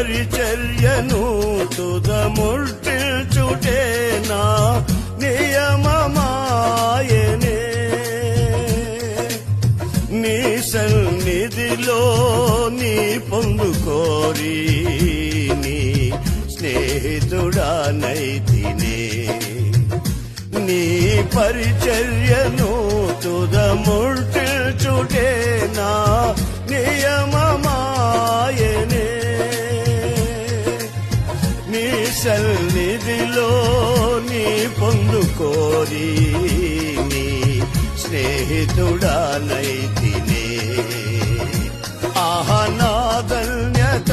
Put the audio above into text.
పరిచర్యను తుదముట్టిల్చుటే నా నియమమాయనే. నీ సన్నిధిలో నీ పొందుకోరి నీ స్నేహితుడానైతినే. నీ పరిచర్యను తుదముట్టిల్చుటే నా నియమమాయనే. నీ సన్నిధిలో నీ పొందుకోరి నీ స్నేహితుడానైతినే. ఆహా నా ధన్యత